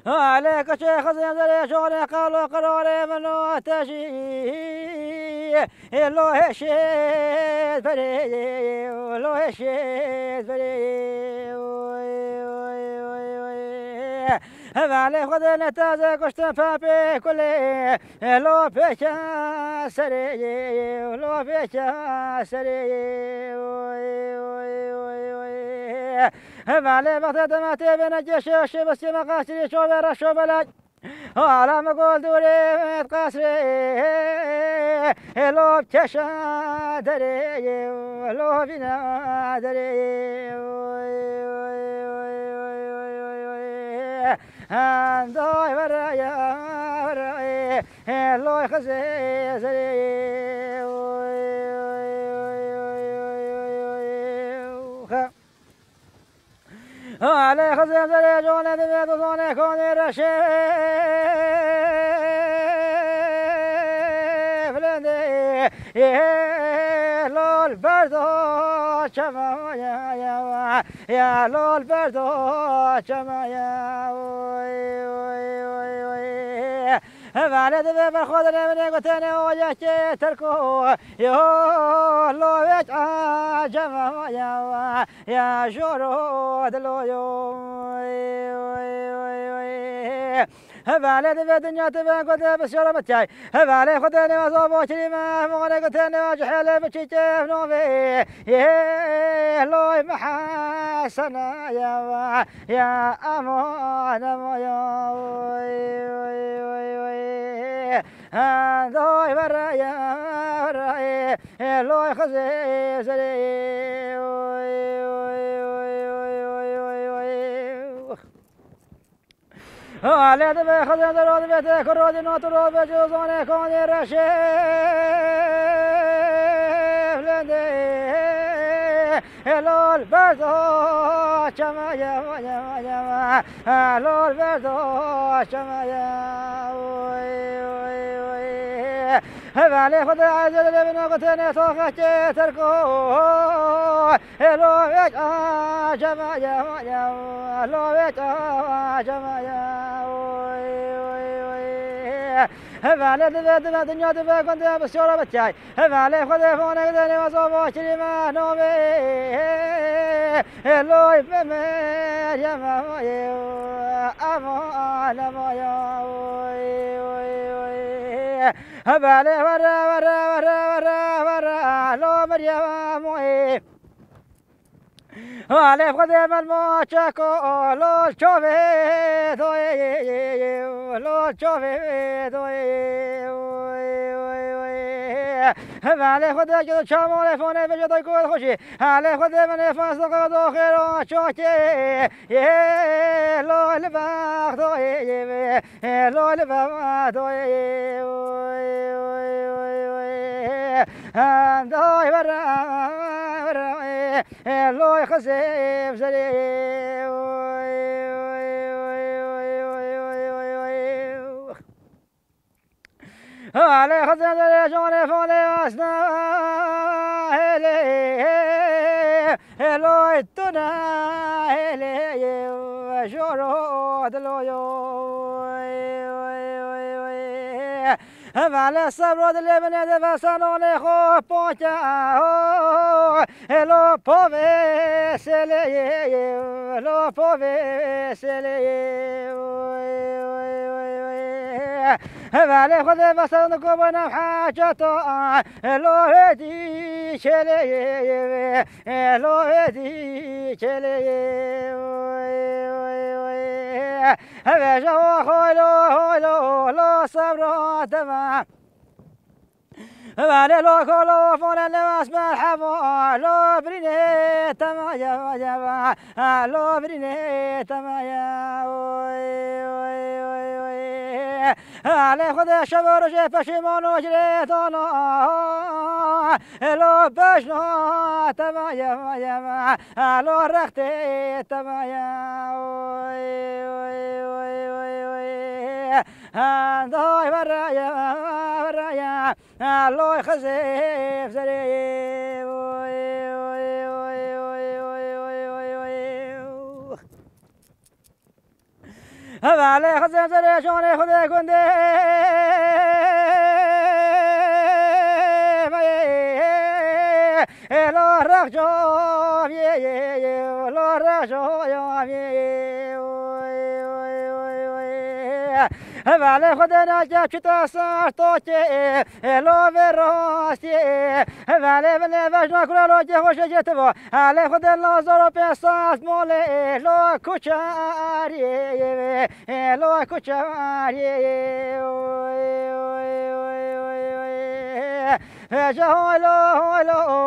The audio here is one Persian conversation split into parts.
عليك شيخ زين شغلي قالوا قراري منو تجي لو هشيت فري لو هشيت فري وعلي خذنا تازا كشتن فابي كلي لو بيشا سري لو بيشا سري وعلي وقت ما تبين الجيش بس ما قاسي شو برا شو بلاج على ما قول دوري قاسري لو بتشا دري لو بنا دري عندي ورايا ورايا لو يخزي زري على خزي زري جوني دميت وصوني كوني رشيف لندي لو البردو شما يا لو البردو شما يا وعلى دبي بالخضر من يقتني وجهك تركو يو لو يجع جما يا شرود لو يو هبالي دبي دنيا تبي قد بسيارة بتاعي هبالي خدني وصوب كلمة مغني قتني وجحلي بتشيف نوفي لو محسن يا أمان يا هذا ورايا ورايا لو يخزي زري على دبي خزي درود بيتك الرود نوترود بجوزوني كوني رشيف لندي لو البردو شما يا لو البردو شما يا هبالي خذ عزيز الابن قتني توخك تركو لو يجع جما يا لو يجع جما يا هبالي دبي دنيا دبي كنت بسيارة بتاعي هبالي خذ فونك دني وصوبو كلمة نومي لو يفهمي يا ما أمان يا هبالي ورا لو مريم على خدم الموشكو لو شوفي دوي لو شوفي دوي على خدم جو شامل فوني بجد يكون خوشي على خدم نفس دقيقة خير شوكي لو الباخ دوي لو الباخ دوي دوي ورا لو يخسف زري على خزن زري جوني فوني واسنا لو يتنا شورو دلو على الصبر اللي من يدفع سنوني خو بوچا لو بوفي سلي لو بوفي سلي على خذ بسن كوبنا حاجته لو هدي شلي لو هدي شلي هذا جو خلو لو صبر تمام وعلى لو كلو فون الناس مرحبا لو بريني تمايا جبا لو بريني تمايا على خدا شبر جفشمانو جريتنا لو بجنا تمايا جبا لو رختي تمايا هاي ورايا ورايا الله يخزف زري هذا عليه خزف زري شلون ياخذ كندي لو رخجو لو رخجو vale خدنا جاكتا سارتوتي لو فيروسي vale بني فاجنا كل لو جه وش جتبو على خدنا زورو بيساس مولي لو كوشاري لو كوشاري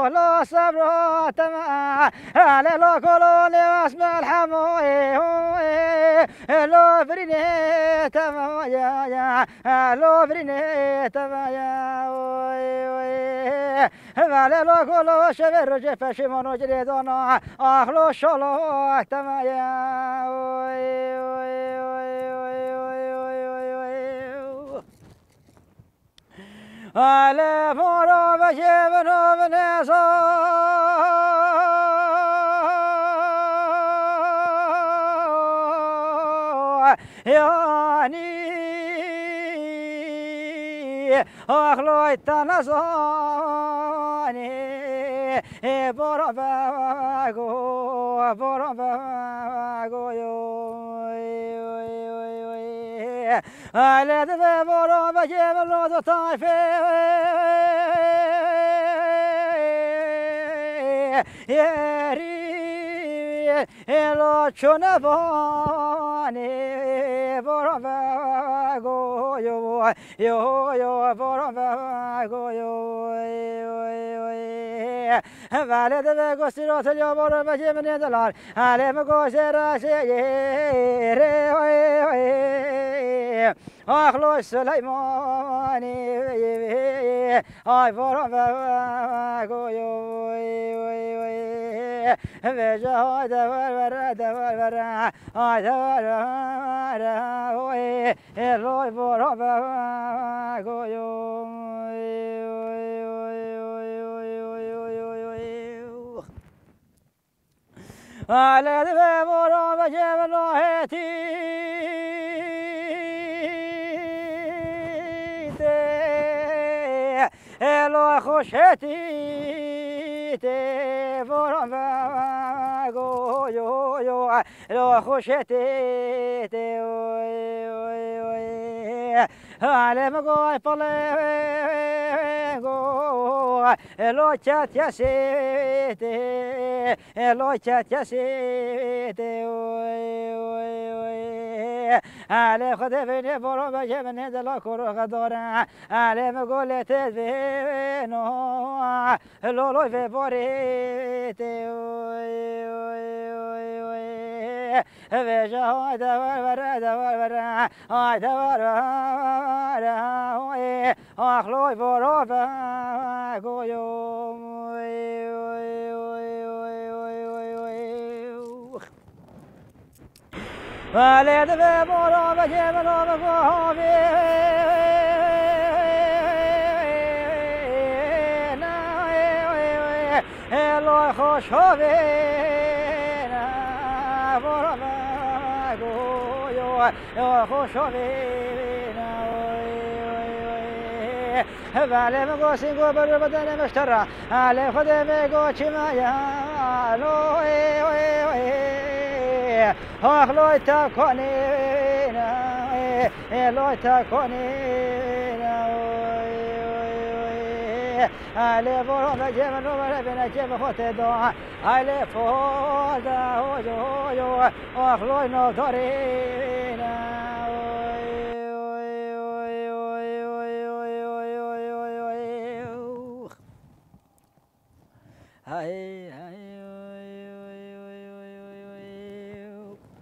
لو صبرو تما على لو كولوني واسمع الحموي لو بريني تما يا لو بريني تما يا على لو كولو شبر جفش منو جريدونا اخلو شلو تما يا على مرا بجبنا بنسا يعني أخلو التنصاني برباغو على ذا بربا جبل ذو طايفي يري لو شنباني برباغو يو برباغو vale deve costiro se io vorrei facere niente là ale me cosera se re akhlo sulaimani ay vorrei go yo veja da vara ay da vara loi vorrei go yo على ذا مرا بجيب نوهتي لو خوشتي مرا بگو يو لو خوشتي على مقاي فلقو لو تشات يا سيتي لو تشات يا سيتي على خدفني برو بجمني دلو كرو غدورا على مقول تدفينو لولو في بوريتي veja da akhloi vorova goyo ale de vorova jemenova govi na elo khoshove vorova goyo khoshovina vale مگو سینگو بر بدن مشترا علی خود مگو چی مایا لو اخلوی تا کنینا لو تا کنینا علی برو بجم نو بر بنجم خود دو علی فودا هو اخلوی نو درینا هاي